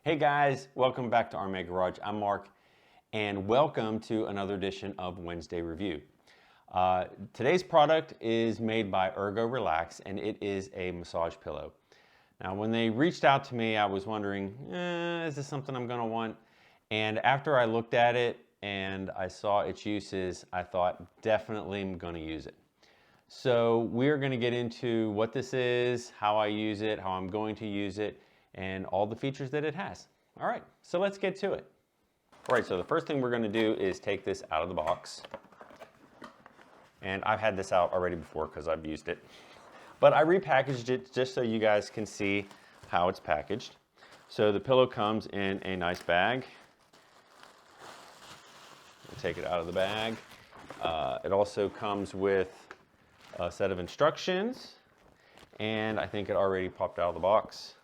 Hey guys, welcome back to our Mega Garage. I'm Mark, and welcome to another edition of Wednesday Review. Today's product is made by ErgoRelax, and it is a massage pillow. Now, when they reached out to me, I was wondering, is this something I'm going to want? And after I looked at it and I saw its uses, I thought, definitely I'm going to use it. So we're going to get into what this is, how I use it, how I'm going to use it, and all the features that it has. All right, so let's get to it. All right, so the first thing we're going to do is take this out of the box. And I've had this out already before because I've used it. But I repackaged it just so you guys can see how it's packaged. So the pillow comes in a nice bag. We'll take it out of the bag. It also comes with a set of instructions, and I think it already popped out of the box.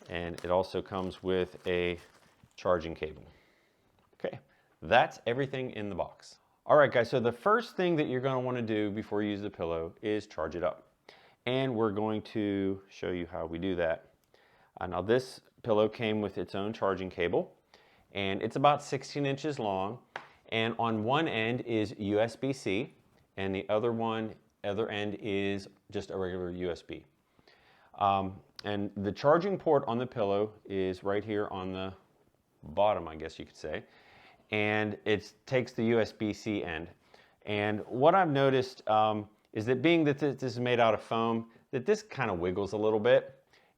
And it also comes with a charging cable. Okay, that's everything in the box. All right, guys, so the first thing that you're going to want to do before you use the pillow is charge it up. And we're going to show you how we do that. Now, this pillow came with its own charging cable, and it's about 16 inches long. And on one end is USB-C, and the other end is just a regular USB. And the charging port on the pillow is right here on the bottom, I guess you could say. And it takes the USB-C end. And what I've noticed is that being that this is made out of foam, that this kind of wiggles a little bit.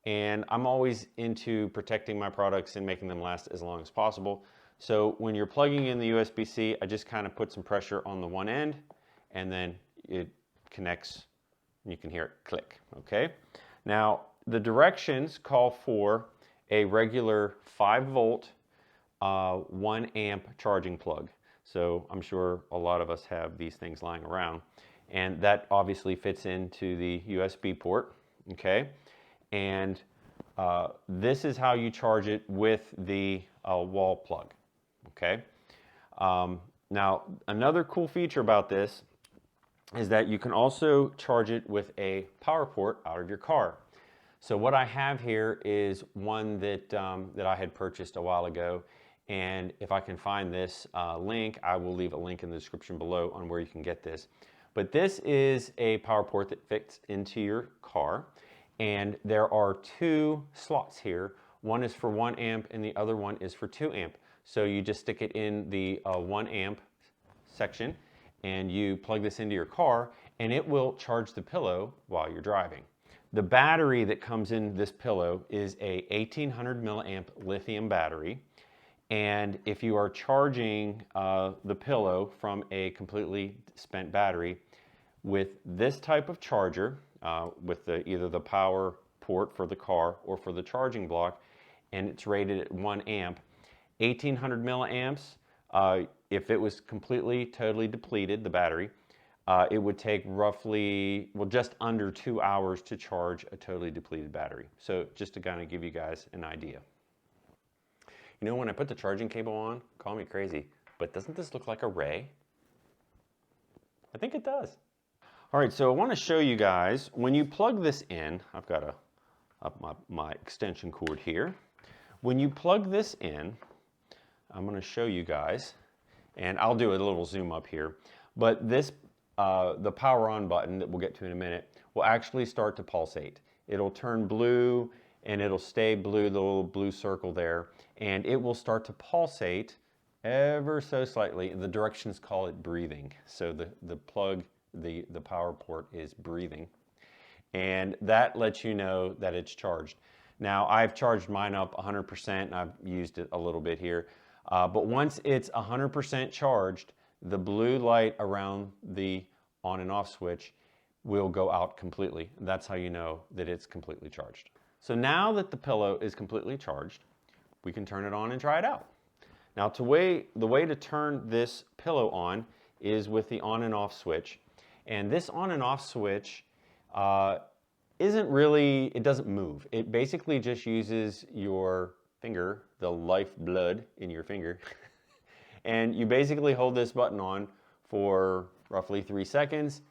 And I'm always into protecting my products and making them last as long as possible. So when you're plugging in the USB-C, I just kind of put some pressure on the one end, and then it connects, and you can hear it click, okay? Now, the directions call for a regular 5-volt, 1 amp charging plug. So I'm sure a lot of us have these things lying around. And that obviously fits into the USB port, okay? And this is how you charge it with the wall plug, okay? Now, another cool feature about this is that you can also charge it with a power port out of your car. So what I have here is one that, that I had purchased a while ago, and if I can find this link, I will leave a link in the description below on where you can get this. But this is a power port that fits into your car, and there are 2 slots here. One is for 1 amp and the other one is for 2 amp. So you just stick it in the 1 amp section, and you plug this into your car, and it will charge the pillow while you're driving. The battery that comes in this pillow is a 1800 milliamp lithium battery. And if you are charging the pillow from a completely spent battery with this type of charger, with either the power port for the car or for the charging block, and it's rated at 1 amp, 1800 milliamps, if it was completely, totally depleted, the battery, it would take roughly, well, just under 2 hours to charge a totally depleted battery. So just to kind of give you guys an idea. You know, when I put the charging cable on, call me crazy, but doesn't this look like a ray? I think it does. All right, so I want to show you guys, when you plug this in, I've got my extension cord here. When you plug this in, I'm going to show you guys, and I'll do a little zoom up here, but this the power on button that we'll get to in a minute will actually start to pulsate. It'll turn blue and it'll stay blue, the little blue circle there, and it will start to pulsate ever so slightly. The directions call it breathing. So the plug, the power port is breathing, and that lets you know that it's charged. Now, I've charged mine up 100% and I've used it a little bit here, but once it's 100% charged, the blue light around the on and off switch will go out completely. That's how you know that it's completely charged. So now that the pillow is completely charged, we can turn it on and try it out. Now, the way to turn this pillow on is with the on and off switch. And this on and off switch isn't really, it doesn't move. It basically just uses your finger, the lifeblood in your finger, and you basically hold this button on for roughly 3 seconds,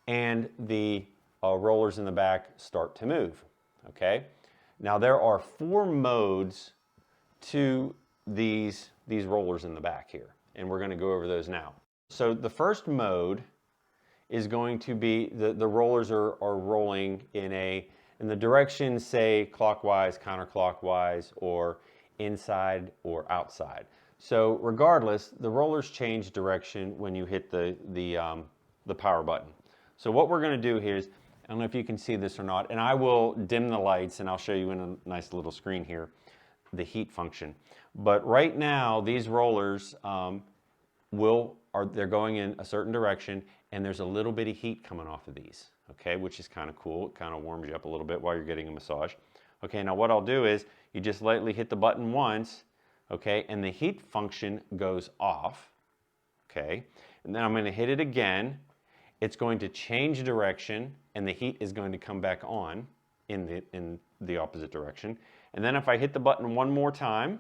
and the rollers in the back start to move, okay? Now there are 4 modes to these rollers in the back here, and we're going to go over those now. So the first mode is going to be the rollers are rolling in the direction, say clockwise, counterclockwise, or inside or outside. So regardless, the rollers change direction when you hit the power button. So what we're going to do here is, I don't know if you can see this or not, and I will dim the lights and I'll show you in a nice little screen here the heat function. But right now these rollers they're going in a certain direction, and there's a little bit of heat coming off of these, okay, which is kind of cool. It kind of warms you up a little bit while you're getting a massage. Okay, now what I'll do is you just lightly hit the button once, okay, and the heat function goes off, okay, and then I'm going to hit it again. It's going to change direction, and the heat is going to come back on in the opposite direction. And then if I hit the button one more time,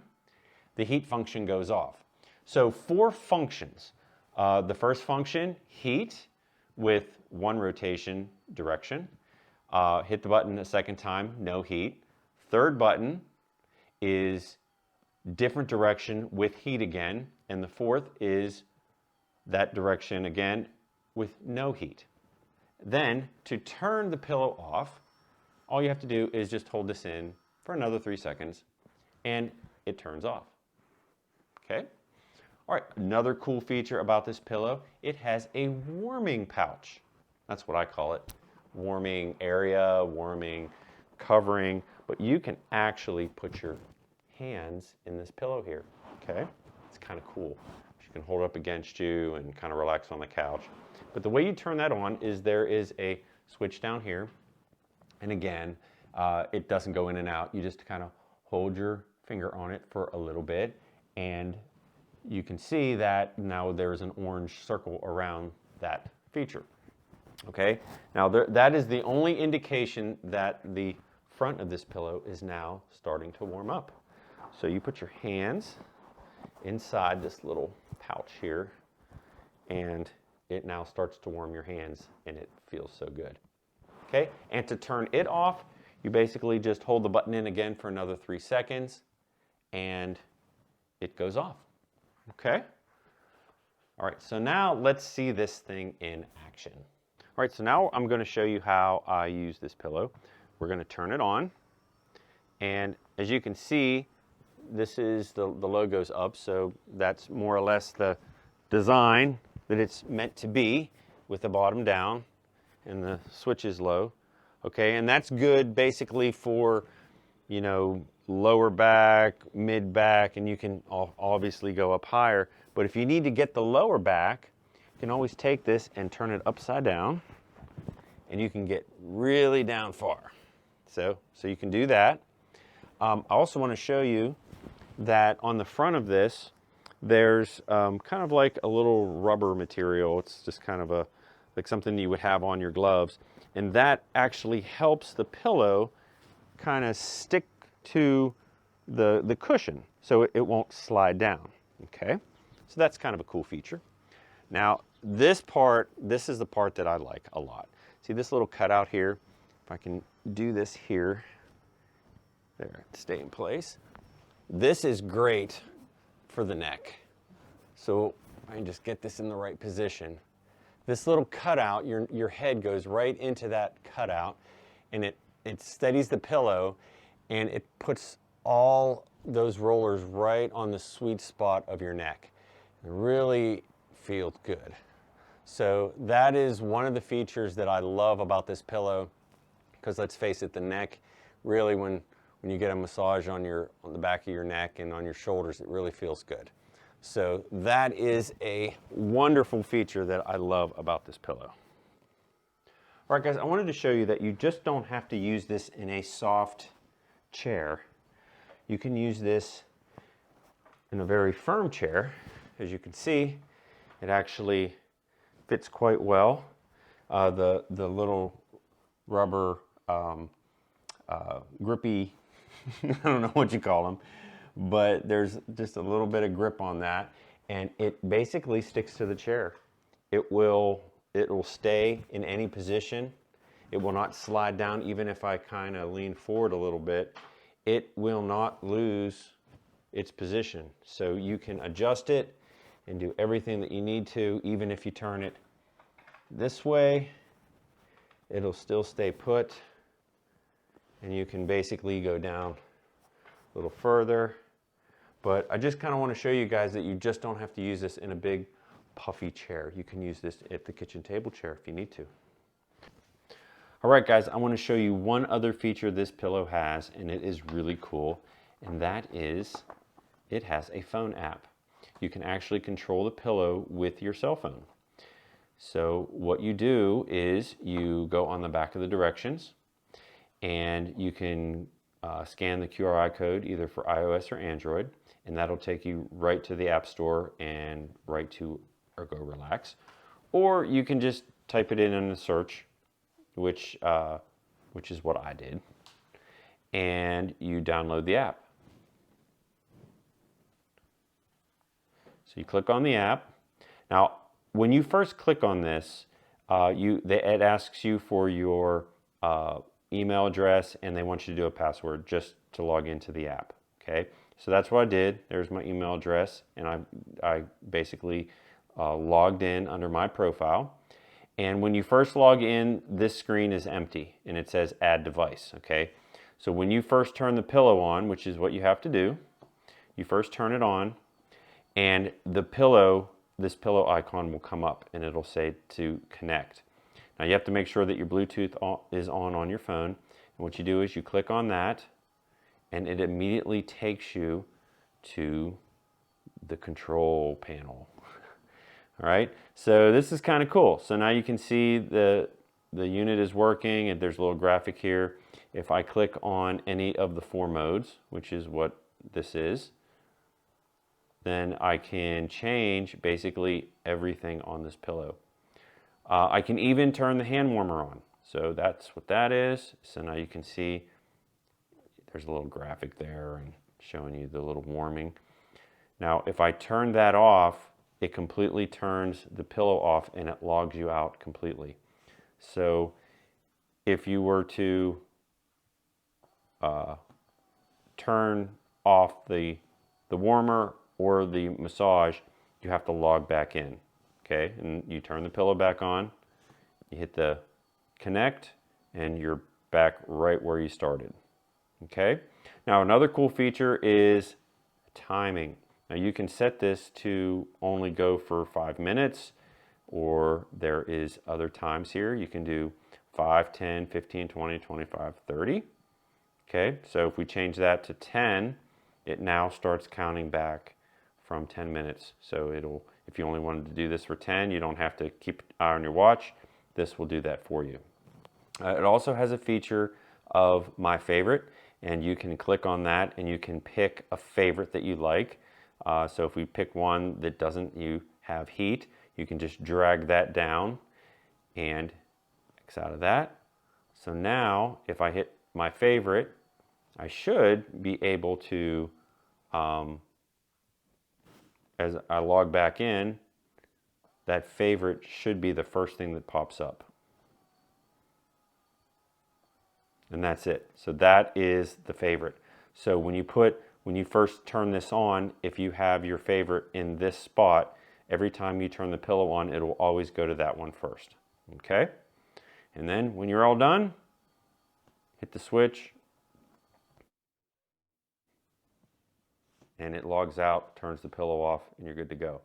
the heat function goes off. So 4 functions. The first function, heat with 1 rotation direction. Hit the button a second time, no heat. Third button is different direction with heat again. And the fourth is that direction again with no heat. Then to turn the pillow off, all you have to do is just hold this in for another 3 seconds and it turns off. Okay? All right, another cool feature about this pillow, it has a warming pouch. That's what I call it. Warming area, warming covering, but you can actually put your hands in this pillow here, okay? It's kind of cool. You can hold it up against you and kind of relax on the couch. But the way you turn that on is there is a switch down here, and again, it doesn't go in and out. You just kind of hold your finger on it for a little bit, and you can see that now there's an orange circle around that feature. Okay, now that is the only indication that the front of this pillow is now starting to warm up. So you put your hands inside this little pouch here, and it now starts to warm your hands, and it feels so good. Okay, and to turn it off, you basically just hold the button in again for another 3 seconds, and it goes off. Okay? All right, so now let's see this thing in action. All right, so now I'm going to show you how I use this pillow. We're going to turn it on, and as you can see, this is the logo's up, so that's more or less the design that it's meant to be, with the bottom down and the switch is low. Okay, and that's good basically for, you know, lower back, mid back, and you can obviously go up higher. But if you need to get the lower back, you can always take this and turn it upside down, and you can get really down far. So you can do that. I also want to show you that on the front of this, there's kind of like a little rubber material. It's just kind of like something you would have on your gloves, and that actually helps the pillow kind of stick to the cushion so it won't slide down. Okay, so that's kind of a cool feature. Now this is the part that I like a lot. See this little cutout here? If I can do this here, there, stay in place. This is great for the neck. So I can just get this in the right position. This little cutout, your head goes right into that cutout, and it steadies the pillow, and it puts all those rollers right on the sweet spot of your neck. It really feels good. So that is one of the features that I love about this pillow, because let's face it, the neck, really when you get a massage on the back of your neck and on your shoulders, it really feels good. So that is a wonderful feature that I love about this pillow. All right, guys, I wanted to show you that you just don't have to use this in a soft chair. You can use this in a very firm chair. As you can see, it actually fits quite well. The little rubber grippy, I don't know what you call them, but there's just a little bit of grip on that, and it basically sticks to the chair. It will stay in any position. It will not slide down even if I kind of lean forward a little bit. It will not lose its position. So you can adjust it and do everything that you need to. Even if you turn it this way, it'll still stay put. And you can basically go down a little further. But I just kind of want to show you guys that you just don't have to use this in a big puffy chair. You can use this at the kitchen table chair if you need to. All right, guys, I want to show you one other feature this pillow has, and it is really cool, and that is it has a phone app. You can actually control the pillow with your cell phone. So what you do is you go on the back of the directions, and you can scan the QR code either for iOS or Android, and that'll take you right to the App Store and right to ErgoRelax. Or you can just type it in the search, which is what I did, and you download the app. So you click on the app. Now, when you first click on this, it asks you for your email address, and they want you to do a password just to log into the app. Okay, so that's what I did. There's my email address, and I basically logged in under my profile. And when you first log in, this screen is empty and it says add device. Okay, so when you first turn the pillow on, which is what you have to do, you first turn it on, and this pillow icon will come up and it'll say to connect. Now you have to make sure that your Bluetooth is on your phone, and what you do is you click on that, and it immediately takes you to the control panel. All right, so this is kind of cool. So now you can see the unit is working, and there's a little graphic here. If I click on any of the 4 modes, which is what this is, then I can change basically everything on this pillow. I can even turn the hand warmer on. So that's what that is. So now you can see there's a little graphic there and showing you the little warming. Now, if I turn that off, it completely turns the pillow off and it logs you out completely. So if you were to turn off the warmer or the massage, you have to log back in. Okay, and you turn the pillow back on, you hit the connect, and you're back right where you started. Okay, now another cool feature is timing. Now you can set this to only go for 5 minutes, or there is other times here. You can do 5, 10, 15, 20, 25, 30. Okay, so if we change that to 10, it now starts counting back from 10 minutes. So if you only wanted to do this for 10, you don't have to keep an eye on your watch. This will do that for you. It also has a feature of my favorite, and you can click on that and you can pick a favorite that you like. So if we pick one that doesn't have heat, you can just drag that down and X out of that. So now if I hit my favorite, I should be able to, as I log back in, that favorite should be the first thing that pops up. And that's it. So that is the favorite. So when you first turn this on, if you have your favorite in this spot, every time you turn the pillow on, it will always go to that one first. Okay? And then when you're all done, hit the switch, and it logs out, turns the pillow off, and you're good to go.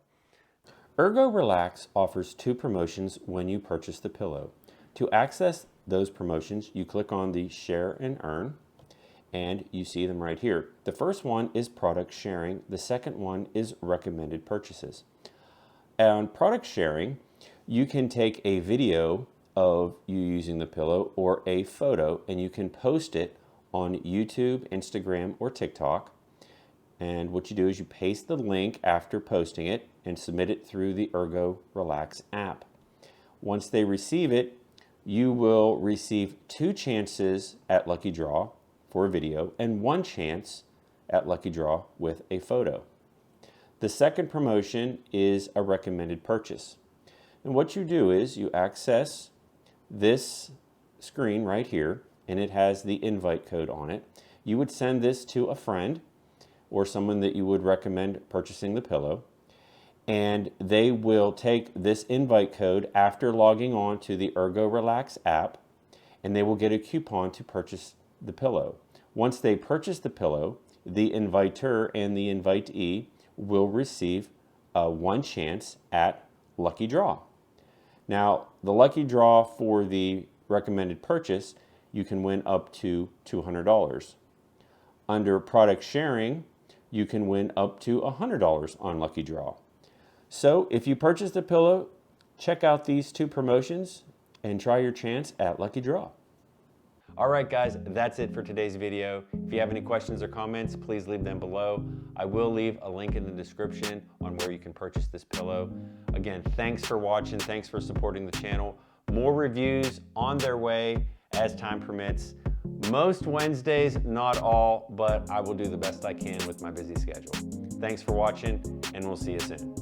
ErgoRelax offers 2 promotions when you purchase the pillow. To access those promotions, you click on the Share and Earn, and you see them right here. The first one is product sharing. The second one is recommended purchases. On product sharing, you can take a video of you using the pillow or a photo, and you can post it on YouTube, Instagram, or TikTok. And what you do is you paste the link after posting it and submit it through the ErgoRelax app. Once they receive it, you will receive 2 chances at Lucky Draw for a video and 1 chance at Lucky Draw with a photo. The second promotion is a recommended purchase. And what you do is you access this screen right here, and it has the invite code on it. You would send this to a friend. or someone that you would recommend purchasing the pillow. And they will take this invite code after logging on to the ErgoRelax app, and they will get a coupon to purchase the pillow. Once they purchase the pillow, the inviter and the invitee will receive one chance at lucky draw. Now, the lucky draw for the recommended purchase, you can win up to $200. Under product sharing, you can win up to $100 on lucky draw. So if you purchase the pillow, check out these two promotions and try your chance at lucky draw. All right, guys, that's it for today's video. If you have any questions or comments, please leave them below. I will leave a link in the description on where you can purchase this pillow. Again, thanks for watching. Thanks for supporting the channel. More reviews on their way as time permits. Most Wednesdays, not all, but I will do the best I can with my busy schedule. Thanks for watching, and we'll see you soon.